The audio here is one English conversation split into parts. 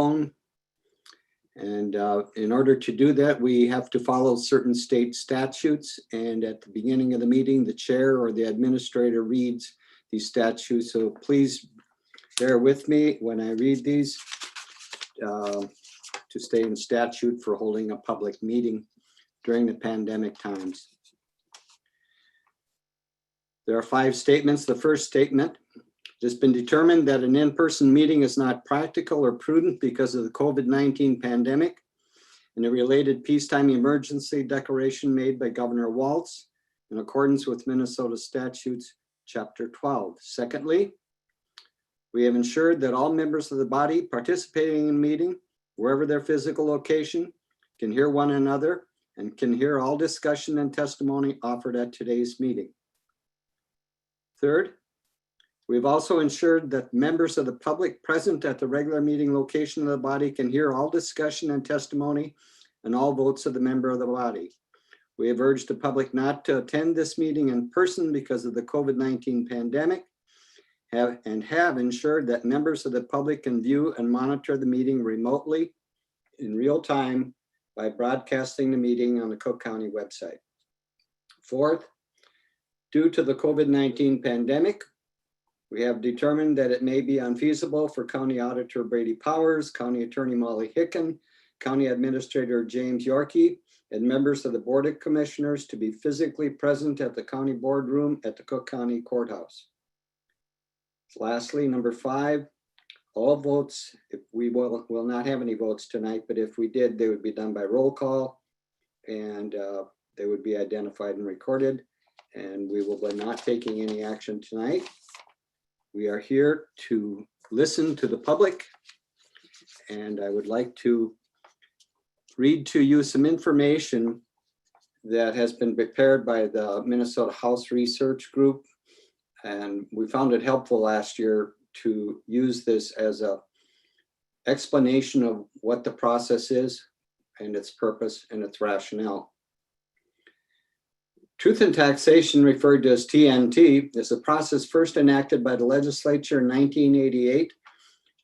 telephone. And in order to do that, we have to follow certain state statutes. And at the beginning of the meeting, the chair or the administrator reads these statutes. So please bear with me when I read these to stay in statute for holding a public meeting during the pandemic times. There are 5 statements. The first statement: it has been determined that an in-person meeting is not practical or prudent because of the COVID-19 pandemic and the related peacetime emergency declaration made by Governor Walz in accordance with Minnesota Statutes, Chapter 12. Secondly, we have ensured that all members of the body participating in the meeting, wherever their physical location, can hear one another and can hear all discussion and testimony offered at today's meeting. Third, we've also ensured that members of the public present at the regular meeting location of the body can hear all discussion and testimony and all votes of the member of the body. We have urged the public not to attend this meeting in person because of the COVID-19 pandemic and have ensured that members of the public can view and monitor the meeting remotely in real time by broadcasting the meeting on the Cook County website. Fourth, due to the COVID-19 pandemic, we have determined that it may be unfeasible for County Auditor Brady Powers, County Attorney Molly Hicken, County Administrator James Yorkey, and members of the Board of Commissioners to be physically present at the county boardroom at the Cook County Courthouse. Lastly, number 5, all votes, if we will not have any votes tonight, but if we did, they would be done by roll call, and they would be identified and recorded, and we will be not taking any action tonight. We are here to listen to the public, and I would like to read to you some information that has been prepared by the Minnesota House Research Group, and we found it helpful last year to use this as an explanation of what the process is and its purpose and its rationale. Truth in Taxation, referred to as TNT, is a process first enacted by the legislature in 1988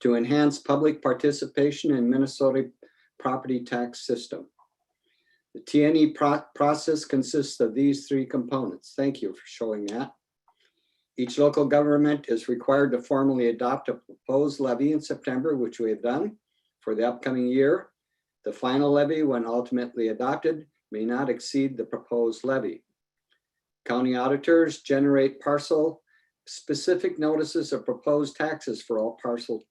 to enhance public participation in Minnesota property tax system. The TNT process consists of these 3 components. Thank you for showing that. Each local government is required to formally adopt a proposed levy in September, which we have done for the upcoming year. The final levy, when ultimately adopted, may not exceed the proposed levy. County auditors generate parcel-specific notices of proposed taxes for all parcel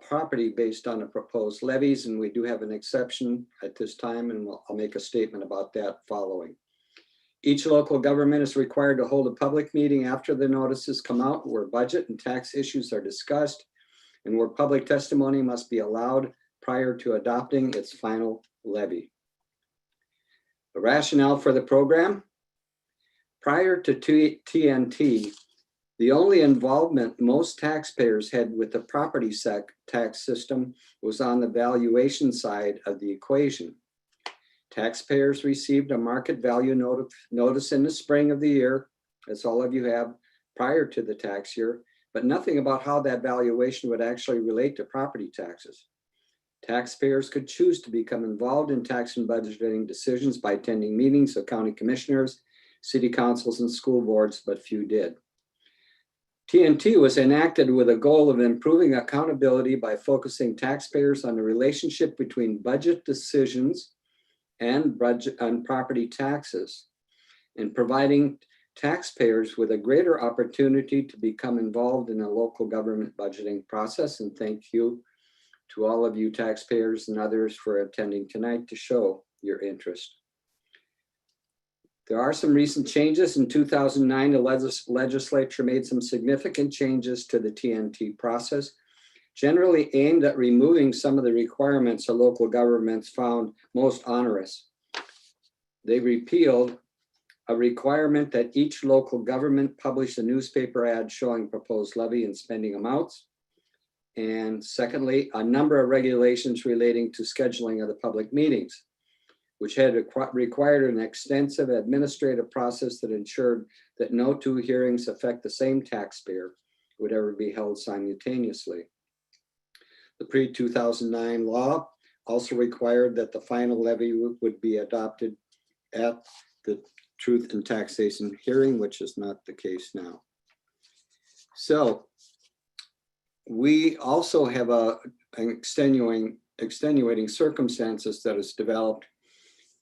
property based on the proposed levies, and we do have an exception at this time, and I'll make a statement about that following. Each local government is required to hold a public meeting after the notices come out where budget and tax issues are discussed and where public testimony must be allowed prior to adopting its final levy. The rationale for the program: prior to TNT, the only involvement most taxpayers had with the property tax system was on the valuation side of the equation. Taxpayers received a market value notice in the spring of the year, as all of you have, prior to the tax year, but nothing about how that valuation would actually relate to property taxes. Taxpayers could choose to become involved in tax and budgeting decisions by attending meetings of county commissioners, city councils, and school boards, but few did. TNT was enacted with a goal of improving accountability by focusing taxpayers on the relationship between budget decisions and budget on property taxes, and providing taxpayers with a greater opportunity to become involved in a local government budgeting process. And thank you to all of you taxpayers and others for attending tonight to show your interest. There are some recent changes. In 2009, the legislature made some significant changes to the TNT process, generally aimed at removing some of the requirements that local governments found most onerous. They repealed a requirement that each local government publish a newspaper ad showing proposed levy and spending amounts. And secondly, a number of regulations relating to scheduling of the public meetings, which had required an extensive administrative process that ensured that no 2 hearings affect the same taxpayer would ever be held simultaneously. The pre-2009 law also required that the final levy would be adopted at the Truth in Taxation hearing, which is not the case now. So we also have an extenuating circumstances that has developed,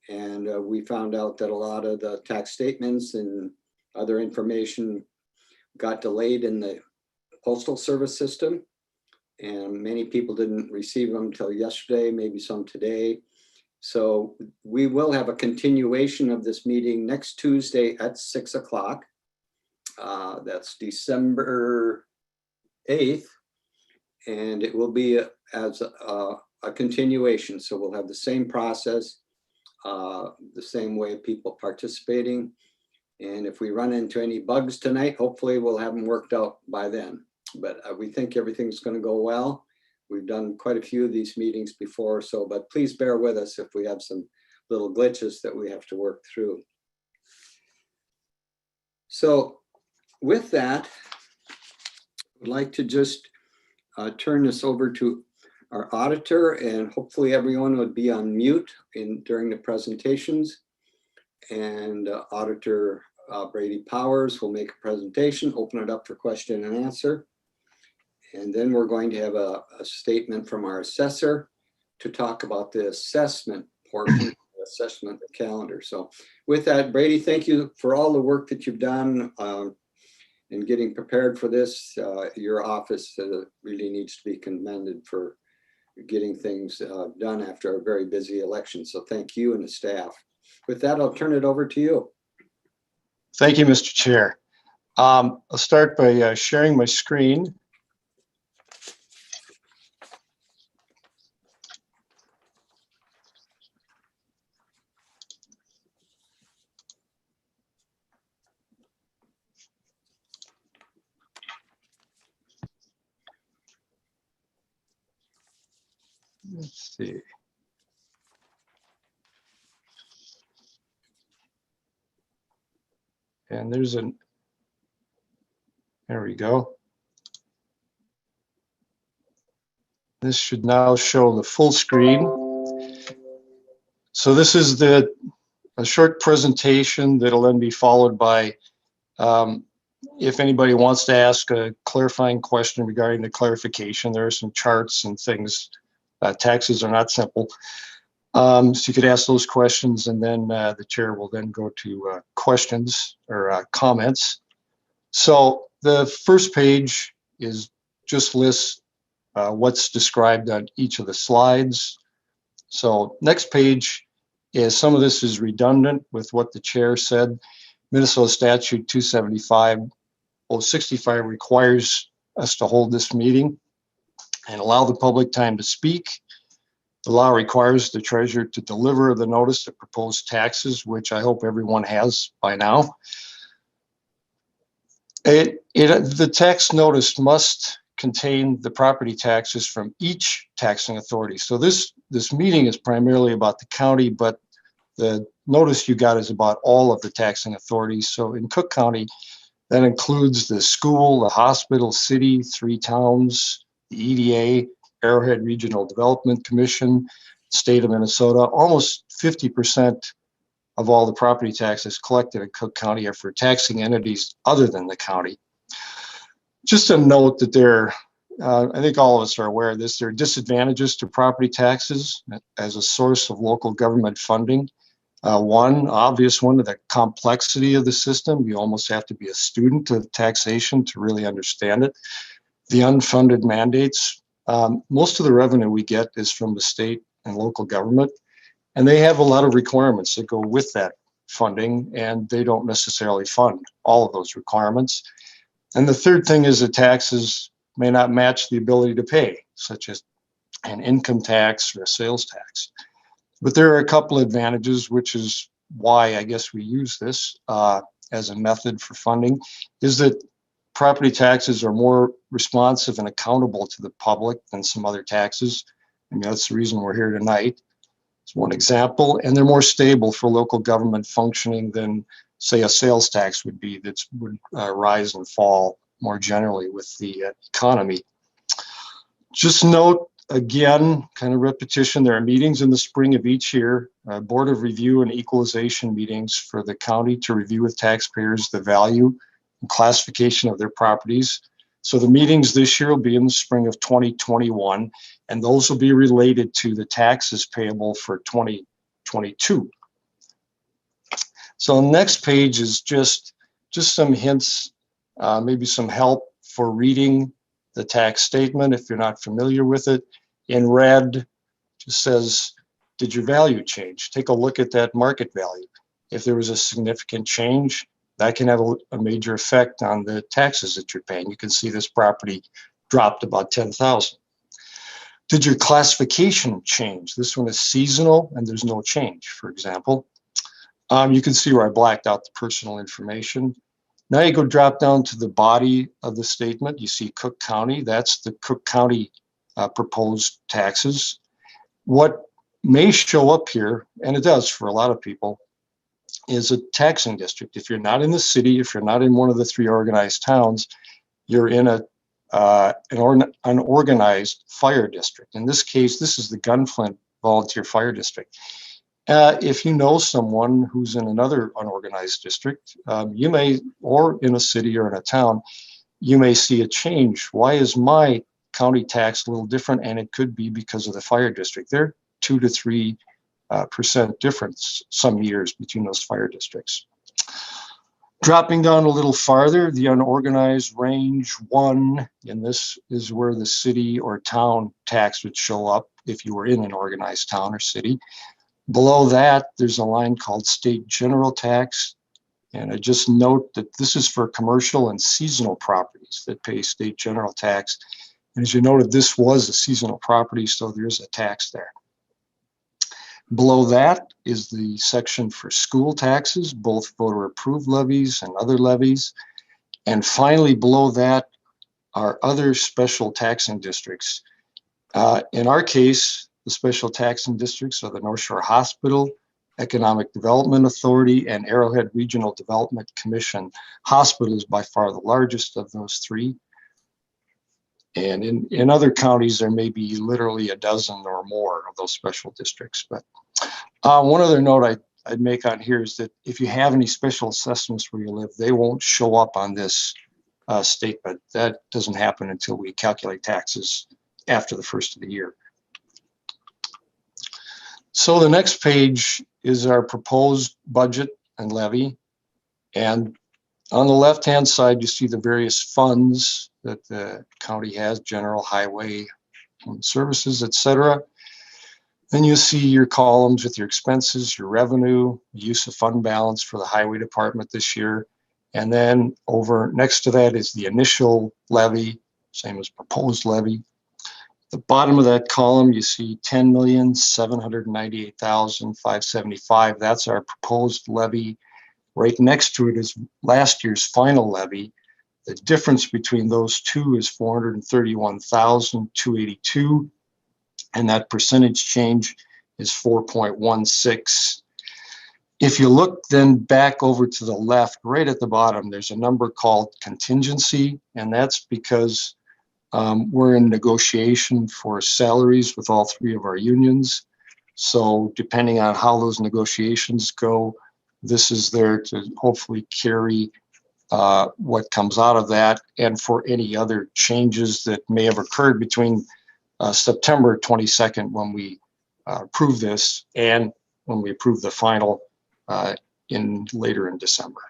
and we found out that a lot of the tax statements and other information got delayed in the postal service system, and many people didn't receive them until yesterday, maybe some today. So we will have a continuation of this meeting next Tuesday at 6 o'clock. That's December 8th, and it will be as a continuation. So we'll have the same process, the same way of people participating. And if we run into any bugs tonight, hopefully we'll have them worked out by then. But we think everything's going to go well. We've done quite a few of these meetings before, but please bear with us if we have some little glitches that we have to work through. So with that, I'd like to just turn this over to our auditor, and hopefully everyone would be on mute during the presentations. And Auditor Brady Powers will make a presentation, open it up for question and answer. And then we're going to have a statement from our assessor to talk about the assessment portion, the assessment calendar. So with that, Brady, thank you for all the work that you've done in getting prepared for this. Your office really needs to be commended for getting things done after a very busy election. So thank you and the staff. With that, I'll turn it over to you. Thank you, Mr. Chair. I'll start by sharing my screen. Let's see. And there we go. This should now show the full screen. So this is a short presentation that'll then be followed by, if anybody wants to ask a clarifying question regarding the clarification, there are some charts and things. Taxes are not simple. So you could ask those questions, and then the chair will then go to questions or comments. So the first page just lists what's described on each of the slides. So next page is, some of this is redundant with what the chair said. Minnesota Statute 275-065 requires us to hold this meeting and allow the public time to speak. The law requires the treasurer to deliver the notice of proposed taxes, which I hope everyone has by now. The tax notice must contain the property taxes from each taxing authority. So this meeting is primarily about the county, but the notice you got is about all of the taxing authorities. So in Cook County, that includes the school, the hospital, city, 3 towns, the EDA, Arrowhead Regional Development Commission, state of Minnesota. Almost 50% of all the property taxes collected in Cook County are for taxing entities other than the county. Just a note that I think all of us are aware of this, there are disadvantages to property taxes as a source of local government funding. One obvious one, the complexity of the system. You almost have to be a student of taxation to really understand it. The unfunded mandates. Most of the revenue we get is from the state and local government, and they have a lot of requirements that go with that funding, and they don't necessarily fund all of those requirements. And the third thing is that taxes may not match the ability to pay, such as an income tax or a sales tax. But there are a couple of advantages, which is why I guess we use this as a method for funding, is that property taxes are more responsive and accountable to the public than some other taxes. I mean, that's the reason we're here tonight. It's one example. And they're more stable for local government functioning than, say, a sales tax would be, that would rise and fall more generally with the economy. Just note Again, kind of repetition, there are meetings in the spring of each year, Board of Review and Equalization meetings for the county to review with taxpayers the value and classification of their properties. So the meetings this year will be in the spring of 2021, and those will be related to the taxes payable for 2022. So the next page is just some hints, maybe some help for reading the tax statement if you're not familiar with it. In red, just says, did your value change? Take a look at that market value. If there was a significant change, that can have a major effect on the taxes that you're paying. You can see this property dropped about 10,000. Did your classification change? This one is seasonal and there's no change, for example. You can see where I blacked out the personal information. Now you go drop down to the body of the statement. You see Cook County. That's the Cook County proposed taxes. What may show up here, and it does for a lot of people, is a taxing district. If you're not in the city, if you're not in one of the 3 organized towns, you're in an unorganized fire district. In this case, this is the Gunflint Volunteer Fire District. If you know someone who's in another unorganized district, you may, or in a city or in a town, you may see a change. Why is my county tax a little different? And it could be because of the fire district. They're 2 to 3% difference some years between those fire districts. Dropping down a little farther, the unorganized range 1, and this is where the city or town tax would show up if you were in an organized town or city. Below that, there's a line called state general tax. And I just note that this is for commercial and seasonal properties that pay state general tax. And as you noted, this was a seasonal property, so there's a tax there. Below that is the section for school taxes, both voter approved levies and other levies. And finally, below that are other special taxing districts. In our case, the special taxing districts are the North Shore Hospital, Economic Development Authority, and Arrowhead Regional Development Commission. Hospital is by far the largest of those 3. And in other counties, there may be literally a dozen or more of those special districts. But one other note I'd make on here is that if you have any special assessments where you live, they won't show up on this statement. That doesn't happen until we calculate taxes after the first of the year. So the next page is our proposed budget and levy. And on the left-hand side, you see the various funds that the county has, general, highway, services, etc. Then you see your columns with your expenses, your revenue, use of fund balance for the highway department this year. And then over next to that is the initial levy, same as proposed levy. The bottom of that column, you see 10,798,575. That's our proposed levy. Right next to it is last year's final levy. The difference between those two is 431,282, and that percentage change is 4.16. If you look then back over to the left, right at the bottom, there's a number called contingency, and that's because we're in negotiation for salaries with all 3 of our unions. So depending on how those negotiations go, this is there to hopefully carry what comes out of that, and for any other changes that may have occurred between September 22nd when we approve this and when we approve the final later in December.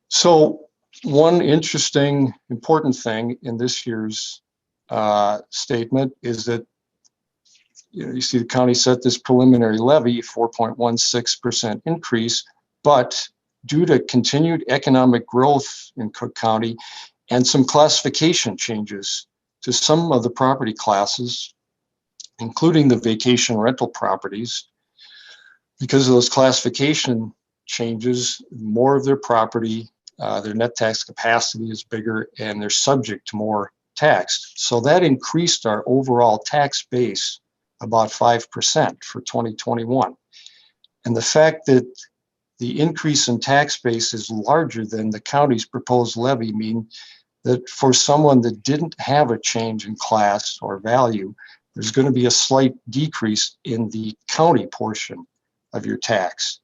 So one interesting, important thing in this year's statement is that you see the county set this preliminary levy, 4.16% increase, but due to continued economic growth in Cook County and some classification changes to some of the property classes, including the vacation rental properties, because of those classification changes, more of their property, their net tax capacity is bigger and they're subject to more tax. So that increased our overall tax base about 5% for 2021. And the fact that the increase in tax base is larger than the county's proposed levy that for someone that didn't have a change in class or value, there's going to be a slight decrease in the county portion of your tax.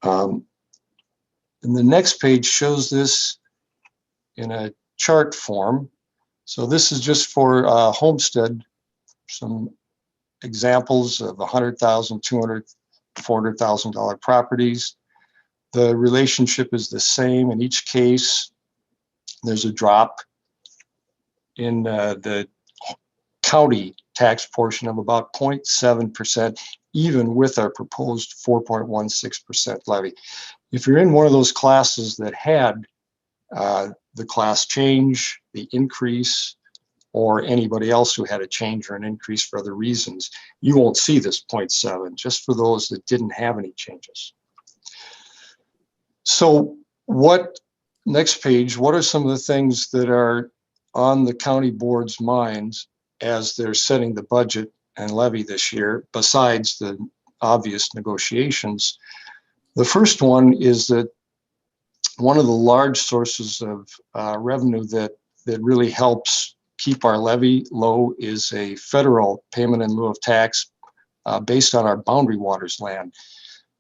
And the next page shows this in a chart form. So this is just for homestead, some examples of $100,000, $200,000, $400,000 properties. The relationship is the same in each case. There's a drop in the county tax portion of about 0.7%, even with our proposed 4.16% levy. If you're in one of those classes that had the class change, the increase, or anybody else who had a change or an increase for other reasons, you won't see this 0.7, just for those that didn't have any changes. So next page, what are some of the things that are on the county board's minds as they're setting the budget and levy this year, besides the obvious negotiations? The first one is that one of the large sources of revenue that really helps keep our levy low is a federal payment in lieu of tax based on our boundary waters land.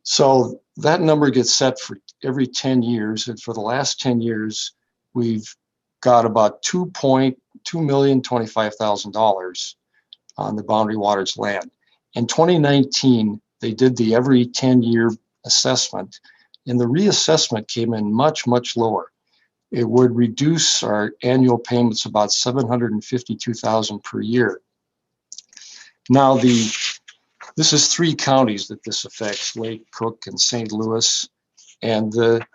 So that number gets set for every 10 years. And for the last 10 years, we've got about $2,025,000 on the boundary waters land. In 2019, they did the every 10-year assessment, and the reassessment came in much, much lower. It would reduce our annual payments about $752,000 per year. Now, this is 3 counties that this affects: Lake, Cook, and St. Louis. And the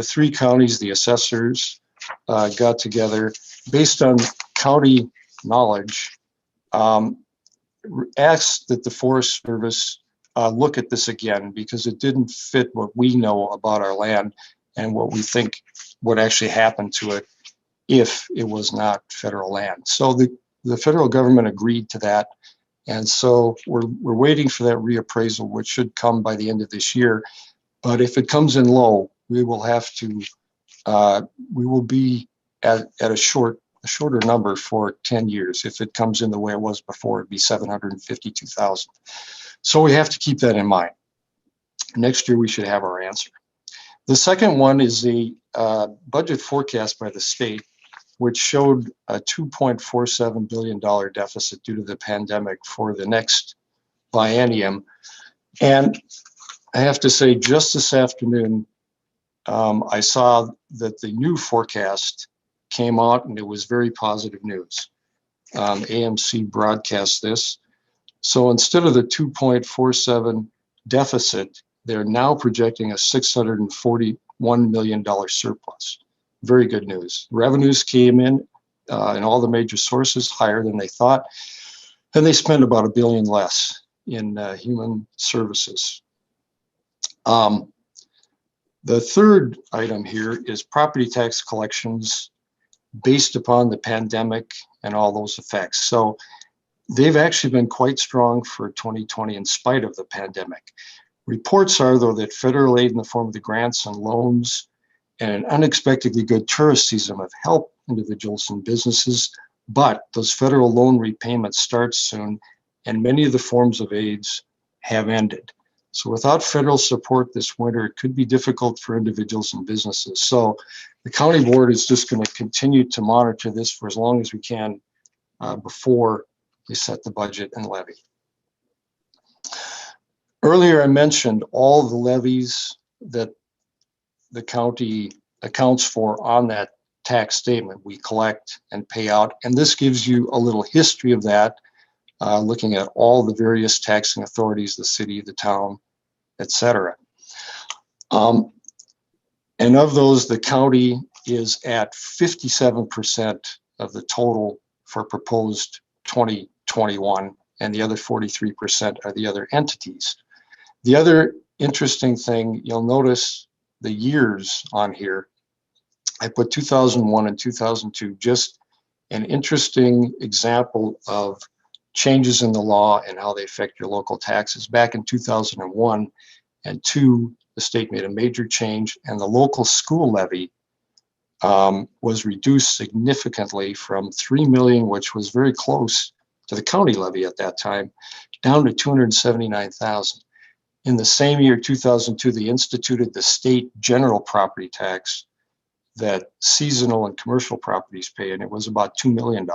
3 counties, the assessors got together based on county knowledge, asked that the Forest Service look at this again, because it didn't fit what we know about our land and what we think would actually happen to it if it was not federal land. So the federal government agreed to that. And so we're waiting for that reappraisal, which should come by the end of this year. But if it comes in low, we will have to, we will be at a shorter number for 10 years. If it comes in the way it was before, it'd be 752,000. So we have to keep that in mind. Next year, we should have our answer. The second one is the budget forecast by the state, which showed a $2.47 billion deficit due to the pandemic for the next biennium. And I have to say, just this afternoon, I saw that the new forecast came out, and it was very positive news. AMC broadcast this. So instead of the 2.47 deficit, they're now projecting a $641 million surplus. Very good news. Revenues came in all the major sources higher than they thought, and they spent about $1 billion less in human services. The third item here is property tax collections based upon the pandemic and all those effects. So they've actually been quite strong for 2020 in spite of the pandemic. Reports are, though, that federal aid in the form of the grants and loans and an unexpectedly good tourist season have helped individuals and businesses, but those federal loan repayments start soon, and many of the forms of aids have ended. So without federal support this winter, it could be difficult for individuals and businesses. So the county board is just going to continue to monitor this for as long as we can before they set the budget and levy. Earlier, I mentioned all the levies that the county accounts for on that tax statement we collect and pay out. And this gives you a little history of that, looking at all the various taxing authorities, the city, the town, etc. And of those, the county is at 57% of the total for proposed 2021, and the other 43% are the other entities. The other interesting thing, you'll notice the years on here. I put 2001 and 2002, just an interesting example of changes in the law and how they affect your local taxes. Back in 2001 and 2, the state made a major change, and the local school levy was reduced significantly from 3 million, which was very close to the county levy at that time, down to 279,000. In the same year, 2002, they instituted the state general property tax that seasonal and commercial properties pay, and it was about $2 million.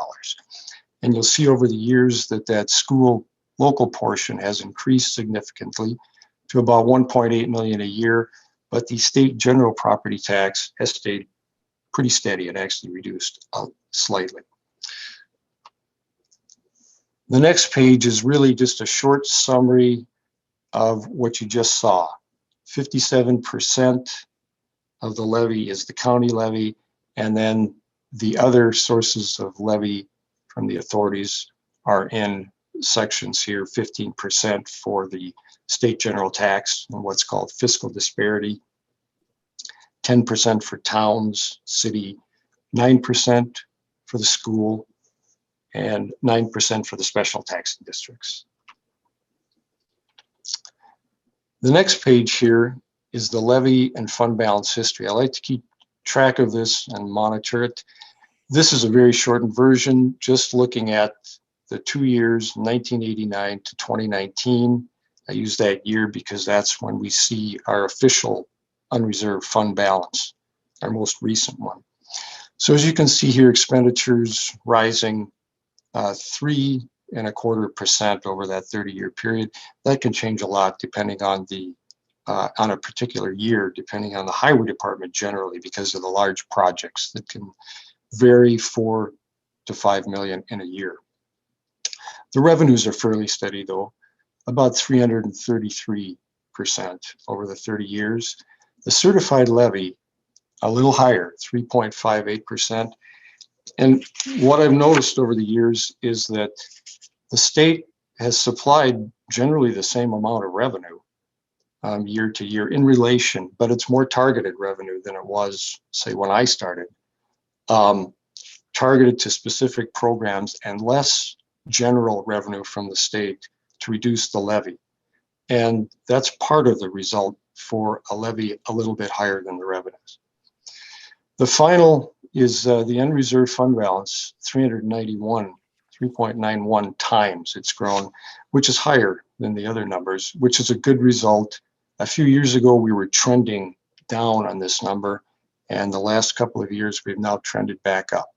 And you'll see over the years that that school local portion has increased significantly to about 1.8 million a year, but the state general property tax has stayed pretty steady. It actually reduced slightly. The next page is really just a short summary of what you just saw. 57% of the levy is the county levy, and then the other sources of levy from the authorities are in sections here. 15% for the state general tax and what's called fiscal disparity, 10% for towns, city, 9% for the school, and 9% for the special taxing districts. The next page here is the levy and fund balance history. I like to keep track of this and monitor it. This is a very shortened version, just looking at the 2 years, 1989 to 2019. I use that year because that's when we see our official unreserved fund balance, our most recent one. So as you can see here, expenditures rising 3.25% over that 30-year period. That can change a lot depending on the on a particular year, depending on the highway department generally, because of the large projects that can vary 4 to 5 million in a year. The revenues are fairly steady though, about 333% over the 30 years. The certified levy, a little higher, 3.58%. And what I've noticed over the years is that the state has supplied generally the same amount of revenue year to year in relation, but it's more targeted revenue than it was, say, when I started, targeted to specific programs and less general revenue from the state to reduce the levy. And that's part of the result for a levy a little bit higher than the revenues. The final is the unreserved fund balance, 3.91 times it's grown, which is higher than the other numbers, which is a good result. A few years ago, we were trending down on this number, and the last couple of years, we've now trended back up.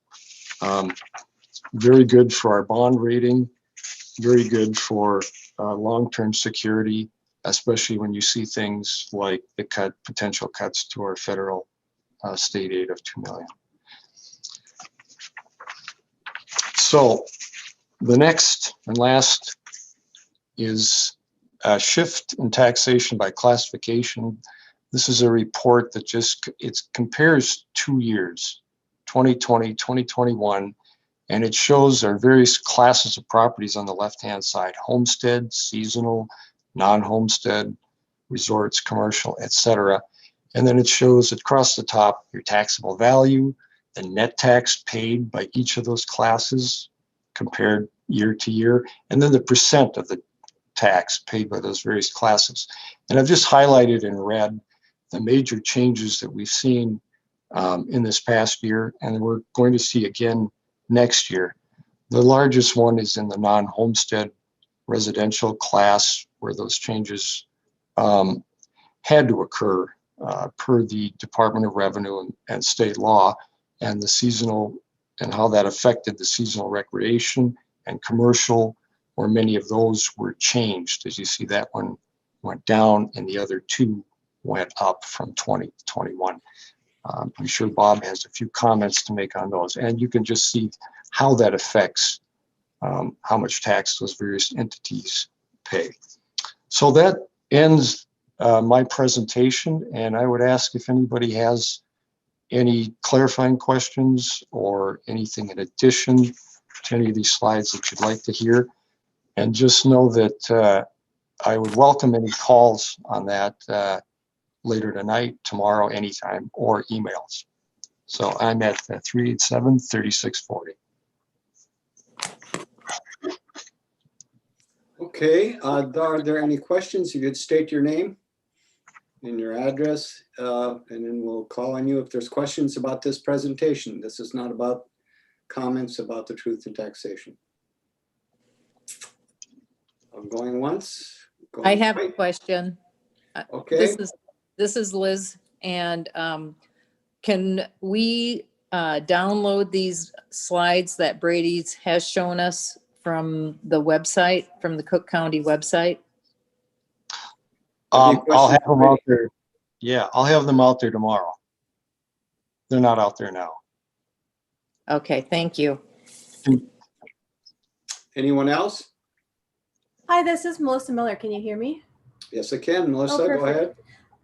Very good for our bond rating, very good for long-term security, especially when you see things like the potential cuts to our federal state aid of $2 million. So the next and last is a shift in taxation by classification. This is a report that it compares 2 years, 2020, 2021, and it shows our various classes of properties on the left-hand side: homestead, seasonal, non-homestead, resorts, commercial, etc. And then it shows across the top your taxable value, the net tax paid by each of those classes compared year to year, and then the percent of the tax paid by those various classes. And I've just highlighted in red the major changes that we've seen in this past year, and we're going to see again next year. The largest one is in the non-homestead residential class, where those changes had to occur per the Department of Revenue and state law, and the seasonal and how that affected the seasonal recreation and commercial, where many of those were changed. As you see, that one went down and the other two went up from 20 to 21. I'm sure Bob has a few comments to make on those, and you can just see how that affects how much tax those various entities pay. So that ends my presentation, and I would ask if anybody has any clarifying questions or anything in addition to any of these slides that you'd like to hear. And just know that I would welcome any calls on that later tonight, tomorrow, anytime, or emails. So I'm at 387-3640. Okay, are there any questions? You could state your name. and your address, and then we'll call on you if there's questions about this presentation. This is not about comments about the truth in taxation. I'm going once. I Going have a twice. question. Okay. This is Liz, and can we download these slides that Brady's has shown us from the website, from the Cook County website? That'd be a I'll question have for them Brady. out there. Yeah, I'll have them out there tomorrow. They're not out there now. Okay, thank you. Anyone else? Hi, this is Melissa Miller. Can you hear me? Yes, I can. Melissa, go perfect. ahead.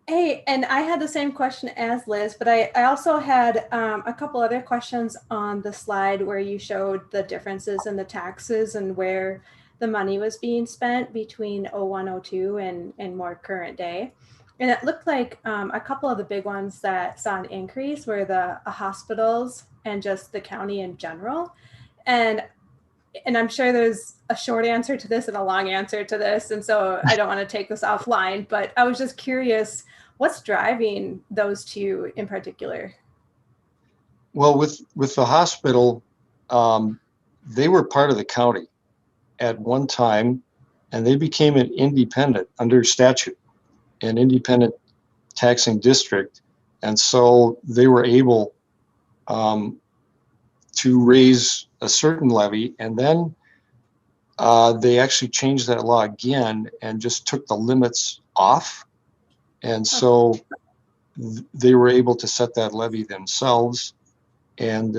Hey, and I had the same question as Liz, but I also had a couple other questions on the slide where you showed the differences in the taxes and where the money was being spent between 01, 02 and more current day. And it looked like a couple of the big ones that saw an increase were the hospitals and just the county in general. And I'm sure there's a short answer to this and a long answer to this. And so I don't want to take this offline, but I was just curious, what's driving those two in particular? Well, with the hospital, they were part of the county at one time, and they became an independent under statute, an independent taxing district. And so they were able to raise a certain levy, and then they actually changed that law again and just took the limits off. And so they were able to set that levy themselves. And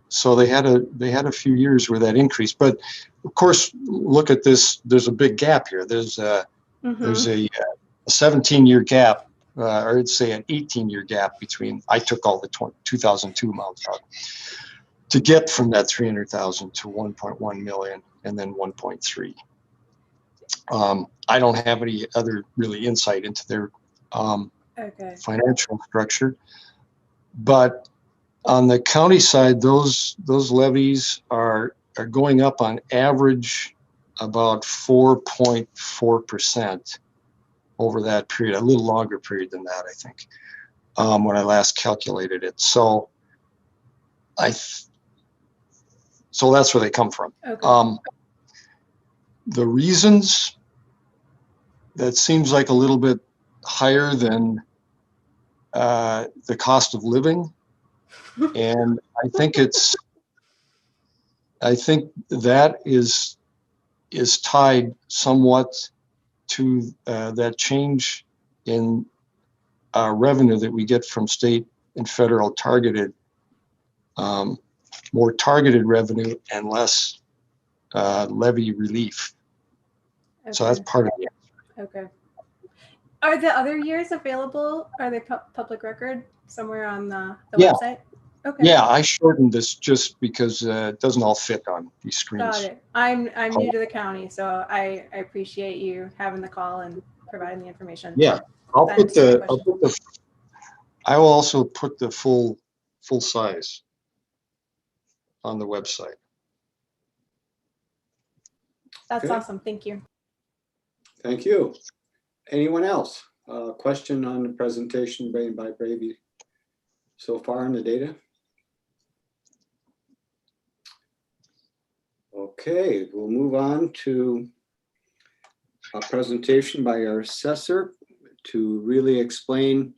so they had a few years where that increased. But of course, look at this. There's a big gap here. There's a 17-year gap, or I'd say an 18-year gap between. I took all the 2002 amounts out to get from that 300,000 to 1.1 million, and then 1.3. I don't have any other really insight into their financial structure, but on the county side, those levies are going up on average about 4.4% over that period, a little longer period than that, I think, when I last calculated it. So so that's where they come from. Okay. The reasons, that seems like a little bit higher than the cost of living. And I think that is tied somewhat to that change in revenue that we get from state and federal targeted, more targeted revenue and less levy relief. Okay. So that's part of it. Okay. Are the other years available? Are they public record somewhere on the Yeah. website? Okay. Yeah, I shortened this just because it doesn't all fit on these screens. Got it. I'm new to the county, so I appreciate you having the call and providing the information. Yeah, I will also put the full size on the website. That's Okay. awesome. Thank you. Thank you. Anyone else? Question on the presentation made by Brady so far in the data? Okay, we'll move on to a presentation by our assessor to really explain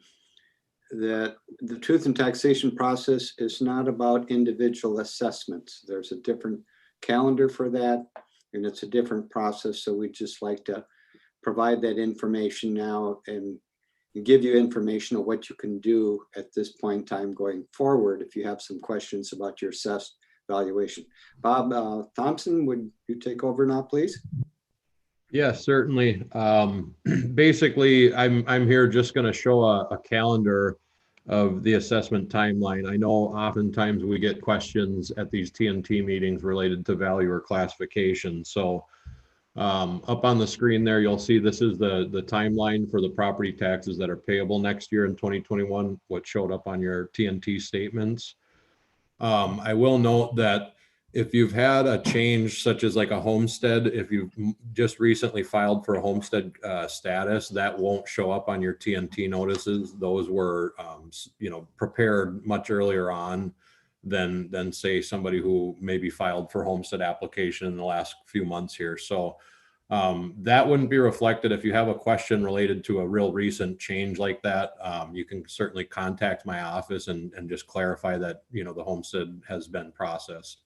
that the truth in taxation process is not about individual assessments. There's a different calendar for that, and it's a different process. So we'd just like to provide that information now and give you information on what you can do at this point in time going forward if you have some questions about your assessed valuation. Bob Thompson, would you take over now, please? Yes, certainly. Basically, I'm here just going to show a calendar of the assessment timeline. I know oftentimes we get questions at these TNT meetings related to value or classification. So up on the screen there, you'll see this is the timeline for the property taxes that are payable next year in 2021, what showed up on your TNT statements. I will note that if you've had a change such as like a homestead, if you've just recently filed for a homestead status, that won't show up on your TNT notices. Those were, prepared much earlier on than say somebody who maybe filed for homestead application in the last few months here. So that wouldn't be reflected. If you have a question related to a real recent change like that, you can certainly contact my office and just clarify that, the homestead has been processed.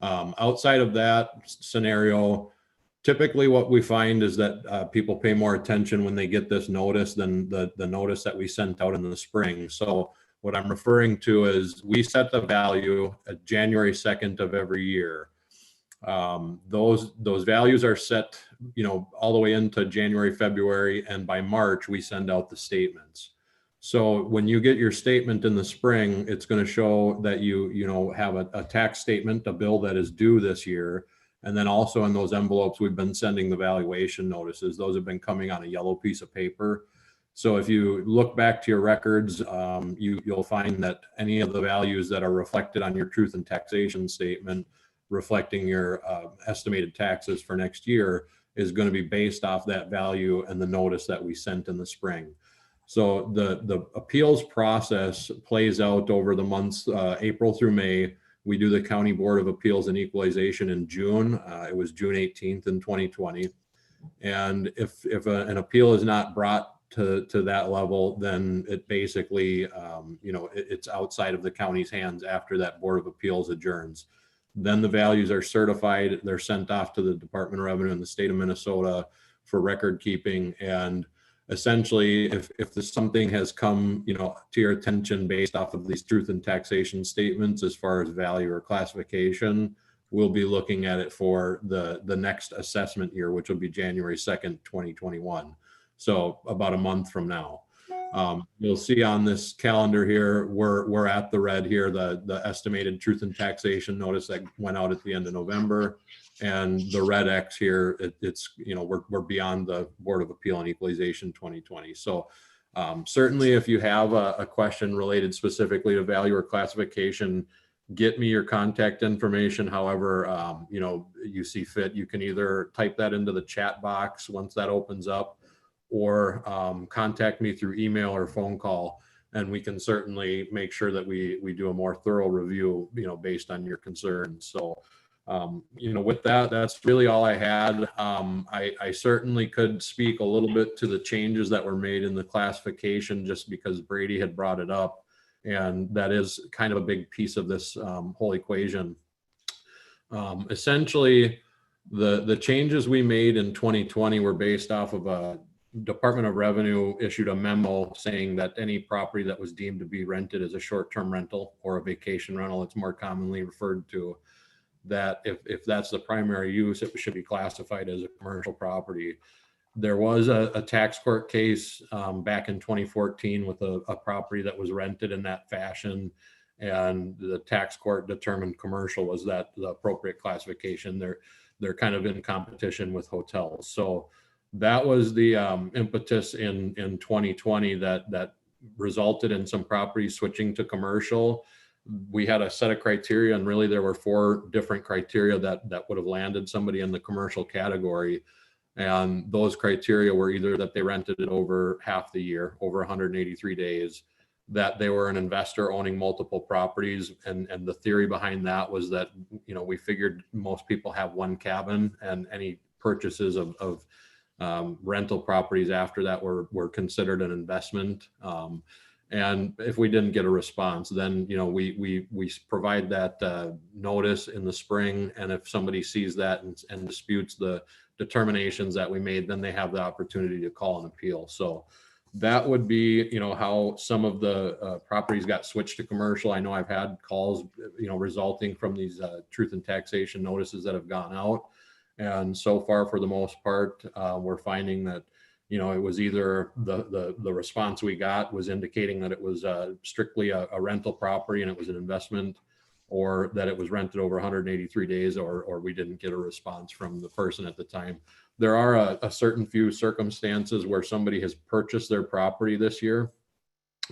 Outside of that scenario, typically what we find is that people pay more attention when they get this notice than the notice that we sent out in the spring. So what I'm referring to is we set the value at January 2nd of every year. Those values are set, all the way into January, February, and by March we send out the statements. So when you get your statement in the spring, it's going to show that you have a tax statement, a bill that is due this year. And then also in those envelopes, we've been sending the valuation notices. Those have been coming on a yellow piece of paper. So if you look back to your records, you'll find that any of the values that are reflected on your truth and taxation statement reflecting your estimated taxes for next year is going to be based off that value and the notice that we sent in the spring. So the appeals process plays out over the months April through May. We do the County Board of Appeals and Equalization in June. It was June 18th in 2020. And if an appeal is not brought to that level, then it basically, it's outside of the county's hands after that Board of Appeals adjourns. Then the values are certified. They're sent off to the Department of Revenue in the state of Minnesota for record keeping. And essentially, if there's something has come, to your attention based off of these truth and taxation statements as far as value or classification, we'll be looking at it for the next assessment year, which will be January 2nd, 2021. So about a month from now. You'll see on this calendar here, we're at the red here, the estimated truth and taxation notice that went out at the end of November, and the red X here, it's we're beyond the Board of Appeal and Equalization 2020. So certainly, if you have a question related specifically to value or classification, get me your contact information. However, you see fit. You can either type that into the chat box once that opens up, or contact me through email or phone call, and we can certainly make sure that we do a more thorough review, based on your concerns. So, with that, that's really all I had. I certainly could speak a little bit to the changes that were made in the classification, just because Brady had brought it up, and that is kind of a big piece of this whole equation. Essentially, the changes we made in 2020 were based off of a Department of Revenue issued a memo saying that any property that was deemed to be rented as a short-term rental or a vacation rental, it's more commonly referred to, that if that's the primary use, it should be classified as a commercial property. There was a tax court case back in 2014 with a property that was rented in that fashion, and the tax court determined commercial was the appropriate classification. They're kind of in competition with hotels. So that was the impetus in 2020 that resulted in some properties switching to commercial. We had a set of criteria, and really there were 4 different criteria that would have landed somebody in the commercial category. And those criteria were either that they rented it over half the year, over 183 days, that they were an investor owning multiple properties. And the theory behind that was that, we figured most people have one cabin, and any purchases of rental properties after that were considered an investment. And if we didn't get a response, then we provide that notice in the spring, and if somebody sees that and disputes the determinations that we made, then they have the opportunity to call an appeal. So that would be how some of the properties got switched to commercial. I know I've had calls resulting from these truth and taxation notices that have gone out. And so far, for the most part, we're finding that, it was either the response we got was indicating that it was strictly a rental property and it was an investment, or that it was rented over 183 days, or we didn't get a response from the person at the time. There are a certain few circumstances where somebody has purchased their property this year,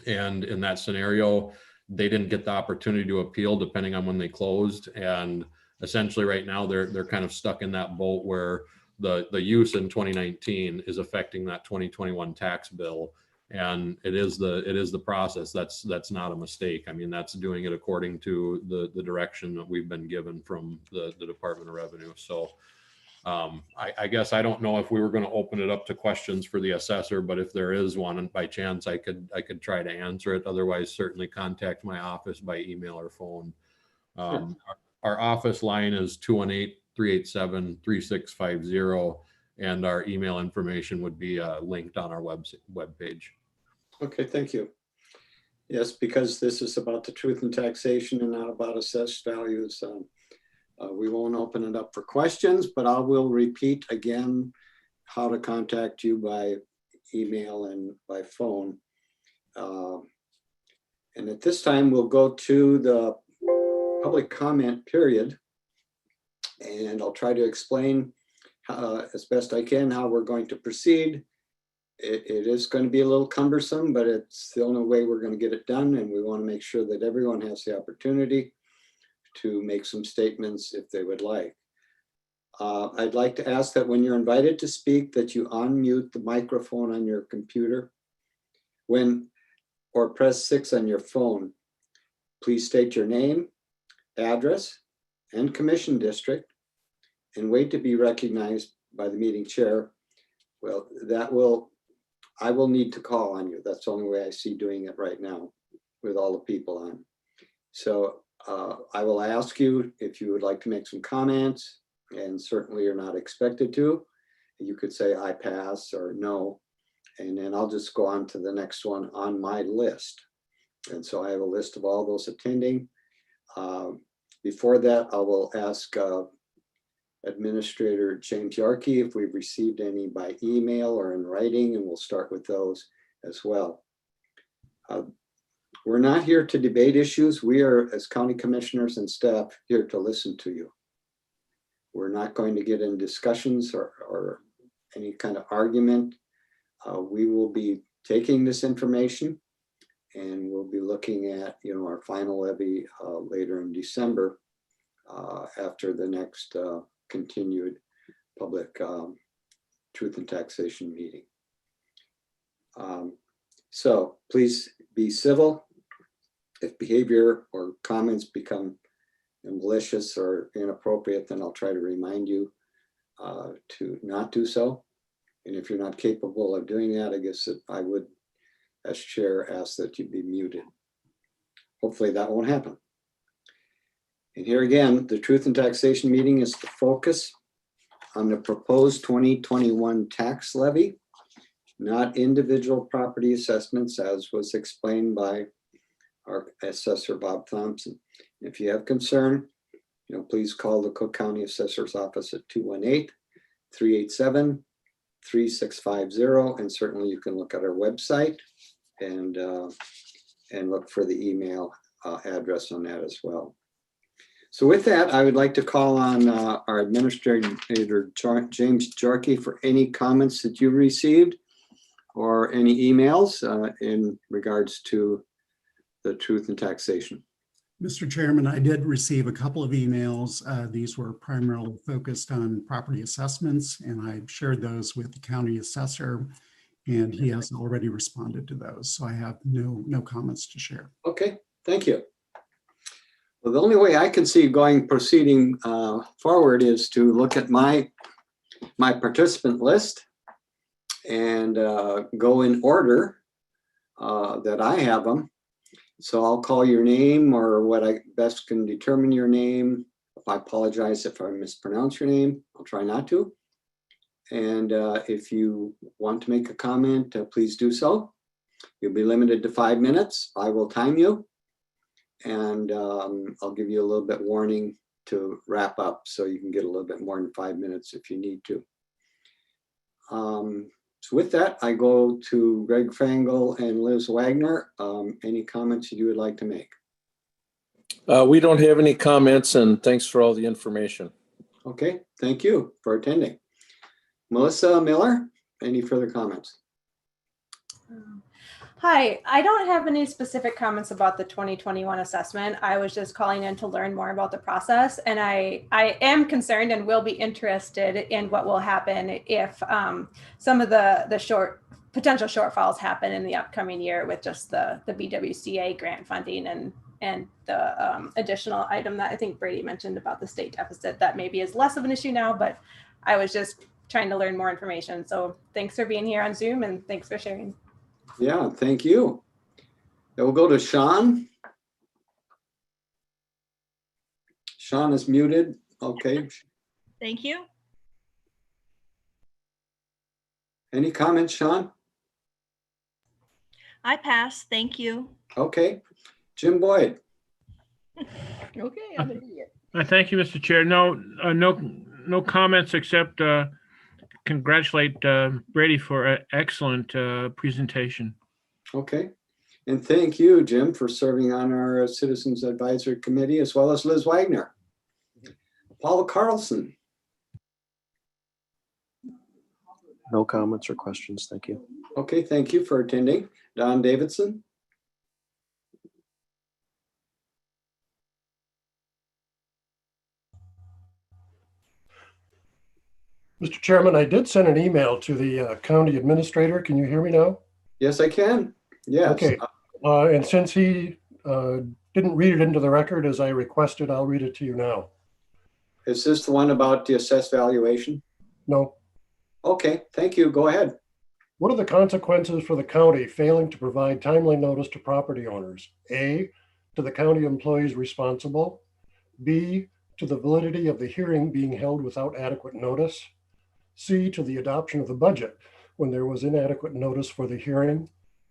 and in that scenario, they didn't get the opportunity to appeal depending on when they closed. And essentially right now they're kind of stuck in that boat where the use in 2019 is affecting that 2021 tax bill. And it is the process. That's not a mistake. I mean, that's doing it according to the direction that we've been given from the Department of Revenue. So I guess I don't know if we were going to open it up to questions for the assessor, but if there is one, and by chance I could try to answer it. Otherwise, certainly contact my office by email or phone. Our office line is 218-387-3650, and our email information would be linked on our webpage. Okay, thank you. Yes, because this is about the truth in taxation and not about assessed values. We won't open it up for questions, but I will repeat again how to contact you by email and by phone. And at this time, we'll go to the public comment period. And I'll try to explain as best I can how we're going to proceed. It is going to be a little cumbersome, but it's the only way we're going to get it done. And we want to make sure that everyone has the opportunity to make some statements if they would like. I'd like to ask that when you're invited to speak, that you unmute the microphone on your computer or press 6 on your phone. Please state your name, address, and commission district, and wait to be recognized by the meeting chair. Well, I will need to call on you. That's the only way I see doing it right now with all the people on. So I will ask you if you would like to make some comments, and certainly you're not expected to. You could say I pass or no, and then I'll just go on to the next one on my list. And so I have a list of all those attending. Before that, I will ask Administrator James Yarkey if we've received any by email or in writing, and we'll start with those as well. We're not here to debate issues. We are, as county commissioners and staff, here to listen to you. We're not going to get in discussions or any kind of argument. We will be taking this information, and we'll be looking at our final levy later in December after the next continued public truth and taxation meeting. So please be civil. If behavior or comments become malicious or inappropriate, then I'll try to remind you to not do so. And if you're not capable of doing that, I guess that I would, as chair, ask that you be muted. Hopefully that won't happen. And here again, the truth and taxation meeting is to focus on the proposed 2021 tax levy, not individual property assessments, as was explained by our assessor, Bob Thompson. If you have concern, please call the Cook County Assessor's Office at 218-387-3650. And certainly you can look at our website and look for the email address on that as well. So with that, I would like to call on our Administrator James Jarkey for any comments that you received or any emails in regards to the truth and taxation. Mr. Chairman, I did receive a couple of emails. These were primarily focused on property assessments, and I shared those with the county assessor, and he has already responded to those. So I have no comments to share. Okay, thank you. Well, the only way I can see proceeding forward is to look at my participant list and go in order that I have them. So I'll call your name, or what I best can determine your name. I apologize if I mispronounce your name. I'll try not to. And if you want to make a comment, please do so. You'll be limited to 5 minutes. I will time you. And I'll give you a little bit warning to wrap up, so you can get a little bit more than 5 minutes if you need to. So with that, I go to Greg Fangle and Liz Wagner. Any comments you would like to make? We don't have any comments, and thanks for all the information. Okay, thank you for attending. Melissa Miller, any further comments? Hi, I don't have any specific comments about the 2021 assessment. I was just calling in to learn more about the process. And I am concerned and will be interested in what will happen if some of the potential shortfalls happen in the upcoming year with just the BWCA grant funding and the additional item that I think Brady mentioned about the state deficit that maybe is less of an issue now, but I was just trying to learn more information. So thanks for being here on Zoom and thanks for sharing. Yeah, thank you. Then we'll go to Sean. Sean is muted. Okay. Thank you. Any comments, Sean? I pass. Thank you. Okay. Jim Boyd. Okay, I'm an idiot. Thank you, Mr. Chair. No comments except congratulate Brady for an excellent presentation. Okay. And thank you, Jim, for serving on our Citizens Advisory Committee, as well as Liz Wagner. Paula Carlson. No comments or questions. Thank you. Okay, thank you for attending. Don Davidson. Mr. Chairman, I did send an email to the county administrator. Can you hear me now? Yes, I can. Yes. Okay. And since he didn't read it into the record as I requested, I'll read it to you now. Is this the one about the assessed valuation? No. Okay, thank you. Go ahead. What are the consequences for the county failing to provide timely notice to property owners? A, to the county employees responsible. B, to the validity of the hearing being held without adequate notice. C, to the adoption of the budget when there was inadequate notice for the hearing.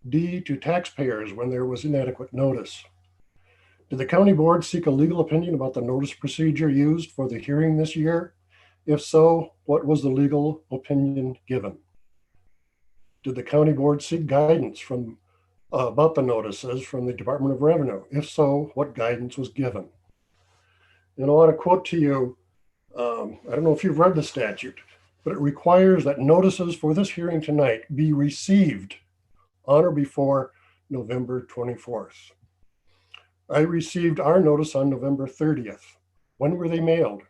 D, to taxpayers when there was inadequate notice. Did the county board seek a legal opinion about the notice procedure used for the hearing this year? If so, what was the legal opinion given? Did the county board seek guidance from about the notices from the Department of Revenue? If so, what guidance was given? And I want to quote to you, I don't know if you've read the statute, but it requires that notices for this hearing tonight be received on or before November 24th. I received our notice on November 30th. When were they mailed?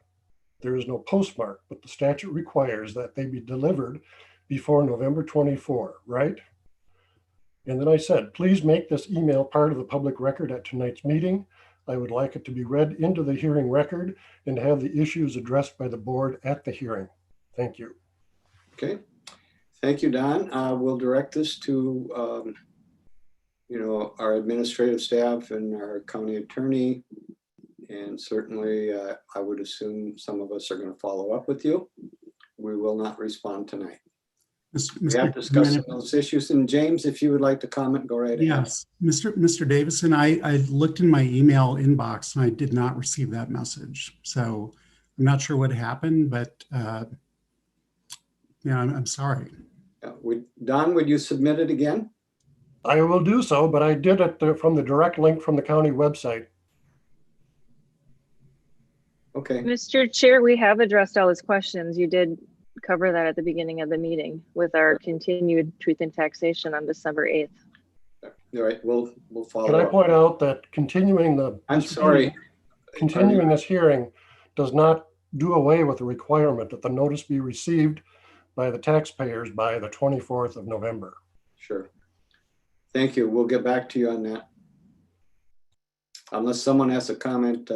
There is no postmark, but the statute requires that they be delivered before November 24, right? And then I said, please make this email part of the public record at tonight's meeting. I would like it to be read into the hearing record and have the issues addressed by the board at the hearing. Thank you. Okay. Thank you, Don. We'll direct this to our administrative staff and our county attorney. And certainly I would assume some of us are going to follow up with you. We will not respond tonight. We have discussed those issues. And James, if you would like to comment, go right ahead. Yes, Mr. Davison, I looked in my email inbox and I did not receive that message. So I'm not sure what happened, but yeah, I'm sorry. Don, would you submit it again? I will do so, but I did it from the direct link from the county website. Okay. Mr. Chair, we have addressed all his questions. You did cover that at the beginning of the meeting with our continued truth in taxation on December 8th. All right, we'll follow up. Can I point out that continuing this hearing does not do away with the requirement that the notice be received by the taxpayers by the 24th of November. Sure. Thank you. We'll get back to you on that. Unless someone has a comment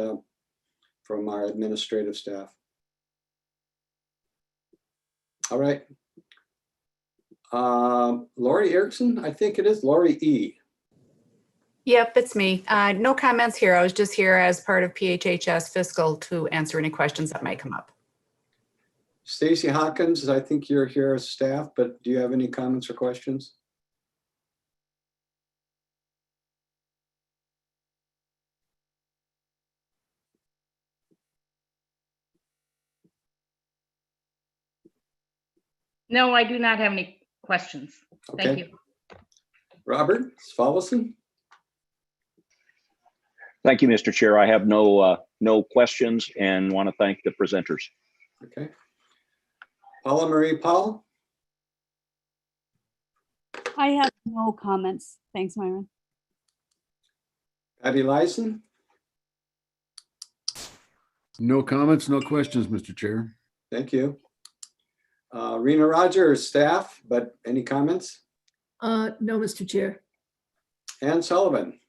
from our administrative staff. All right. Lori Erickson, I think it is Lori E. Yep, it's me. No comments here. I was just here as part of PHHS fiscal to answer any questions that might come up. Stacy Hawkins, I think you're here as staff, but do you have any comments or questions? No, I do not have any questions. Okay. Thank you. Robert Svolleson? Thank you, Mr. Chair. I have no questions and want to thank the presenters. Okay. Paula Marie Paul? I have no comments. Thanks, Myron. Patty Lyson? No comments, no questions, Mr. Chair. Thank you. Rena Rogers, staff, but any comments? No, Mr. Chair. Ann Sullivan?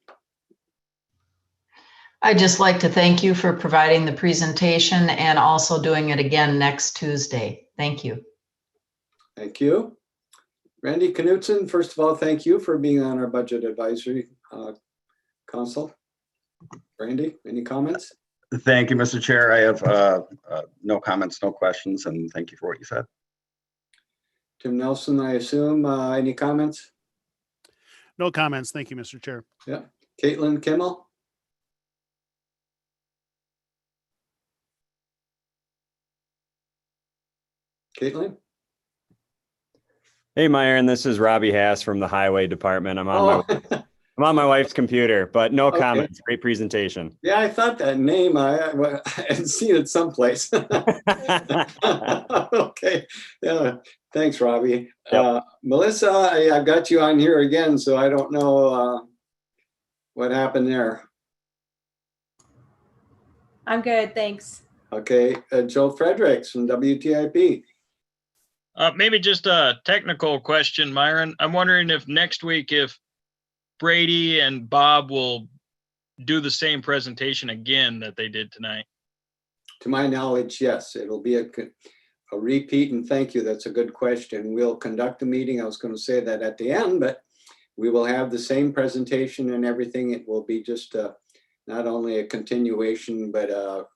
I'd just like to thank you for providing the presentation and also doing it again next Tuesday. Thank you. Thank you. Randy Knutson, first of all, thank you for being on our Budget Advisory Council. Randy, any comments? Thank you, Mr. Chair. I have no comments, no questions, and thank you for what you said. Tim Nelson, I assume, any comments? No comments. Thank you, Mr. Chair. Yeah. Caitlin Kimmel? Caitlin? Hey, Myron, this is Robbie Hass from the Highway Department. I'm on my wife's computer, but no Okay. comments. Great presentation. Yeah, I thought that name, I had seen it someplace. Okay, yeah, thanks, Robbie. Melissa, I've got you on here again, so I don't know what happened there. I'm good, thanks. Okay, Joe Fredericks from WTIP. Maybe just a technical question, Myron. I'm wondering if next week, if Brady and Bob will do the same presentation again that they did tonight. To my knowledge, yes, it'll be a repeat, and thank you. That's a good question. We'll conduct a meeting. I was going to say that at the end, but we will have the same presentation and everything. It will be just not only a continuation, but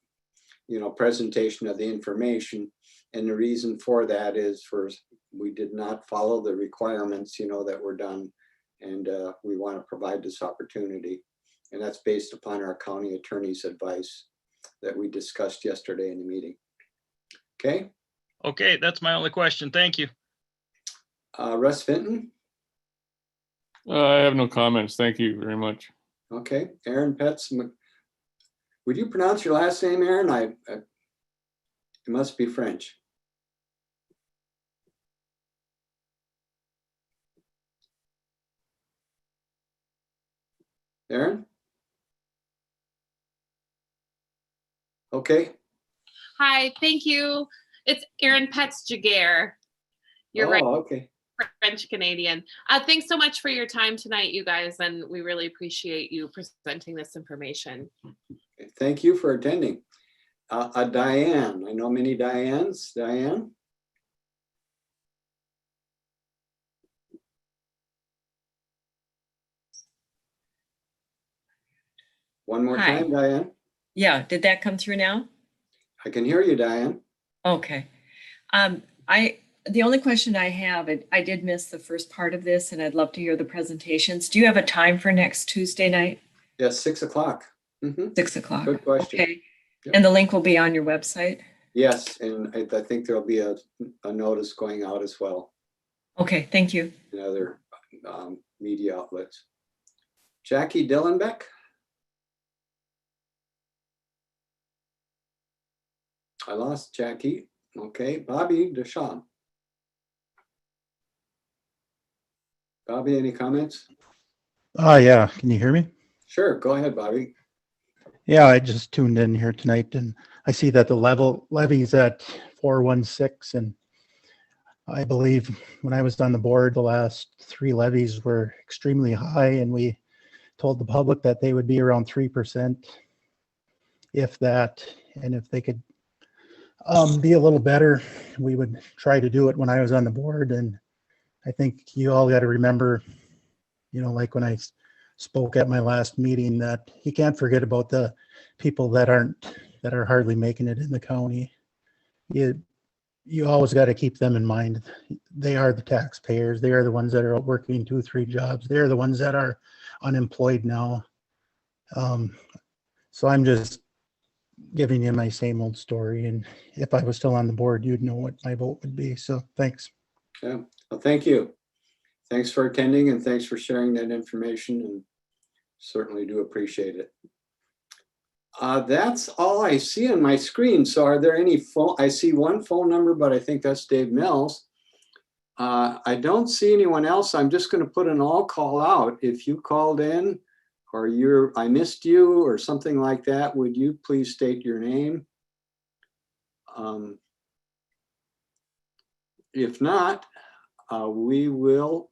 presentation of the information. And the reason for that is we did not follow the requirements, that were done. And we want to provide this opportunity. And that's based upon our county attorney's advice that we discussed yesterday in the meeting. Okay. Okay, that's my only question. Thank you. Russ Fenton. I have no comments. Thank you very much. Okay. Aaron Petz. Would you pronounce your last name, Aaron? It must be French. Aaron? Okay. Hi, thank you. It's Erin Petz-Jaguar. You're right. Okay. French Canadian. Thanks so much for your time tonight, you guys, and we really appreciate you presenting this information. Thank you for attending. Diane, I know many Dianes. Diane? One more Hi. time, Diane. Yeah, did that come through now? I can hear you, Diane. Okay. The only question I have, I did miss the first part of this and I'd love to hear the presentations. Do you have a time for next Tuesday night? Yes, 6 o'clock. 6 o'clock. Good question. Okay. Yep. And the link will be on your website? Yes, and I think there'll be a notice going out as well Okay, thank you. in other media outlets. Jackie Dillenbeck. I lost Jackie. Okay, Bobby Deschamps. Bobby, any comments? Yeah, can you hear me? Sure, go ahead, Bobby. Yeah, I just tuned in here tonight and I see that the levy's at 416, and I believe when I was on the board, the last 3 levies were extremely high, and we told the public that they would be around 3%, if that, and if they could be a little better, we would try to do it when I was on the board. And I think you all got to remember, like when I spoke at my last meeting, that you can't forget about the people that are hardly making it in the county. You always got to keep them in mind. They are the taxpayers. They are the ones that are working 2, 3 jobs. They're the ones that are unemployed now. So I'm just giving you my same old story. And if I was still on the board, you'd know what my vote would be. So thanks. Yeah, well, thank you. Thanks for attending and thanks for sharing that information, and certainly do appreciate it. That's all I see on my screen. So are there any phone? I see one phone number, but I think that's Dave Mills. I don't see anyone else. I'm just going to put an all call out. If you called in or I missed you or something like that, would you please state your name? If not, we will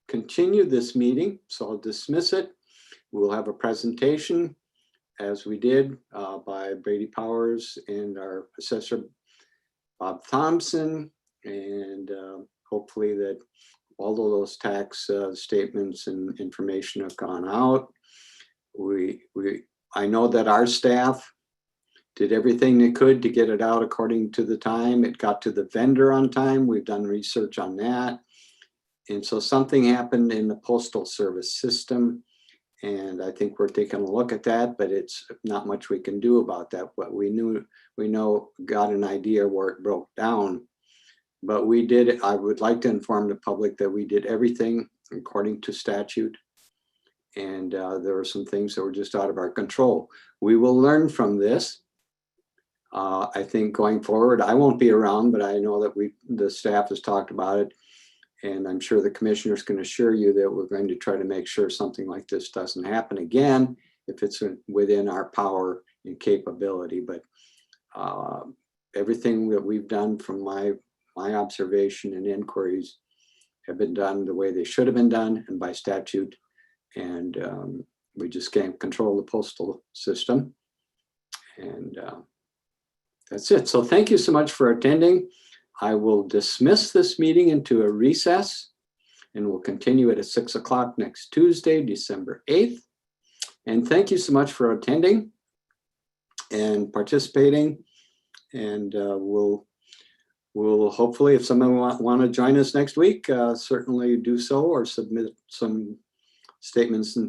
continue this meeting. So I'll dismiss it. We'll have a presentation as we did by Brady Powers and our assessor, Bob Thompson. And hopefully that all of those tax statements and information have gone out. I know that our staff did everything they could to get it out according to the time. It got to the vendor on time. We've done research on that. And so something happened in the postal service system. And I think we're taking a look at that, but it's not much we can do about that. But we got an idea where it broke down. But we did, I would like to inform the public that we did everything according to statute. And there were some things that were just out of our control. We will learn from this. I think going forward, I won't be around, but I know that the staff has talked about it. And I'm sure the commissioners can assure you that we're going to try to make sure something like this doesn't happen again if it's within our power and capability. But everything that we've done from my observation and inquiries have been done the way they should have been done and by statute. And we just can't control the postal system. And that's it. So thank you so much for attending. I will dismiss this meeting into a recess and we'll continue it at 6 o'clock next Tuesday, December 8th. And thank you so much for attending and participating. And we'll hopefully, if someone want to join us next week, certainly do so or submit some statements in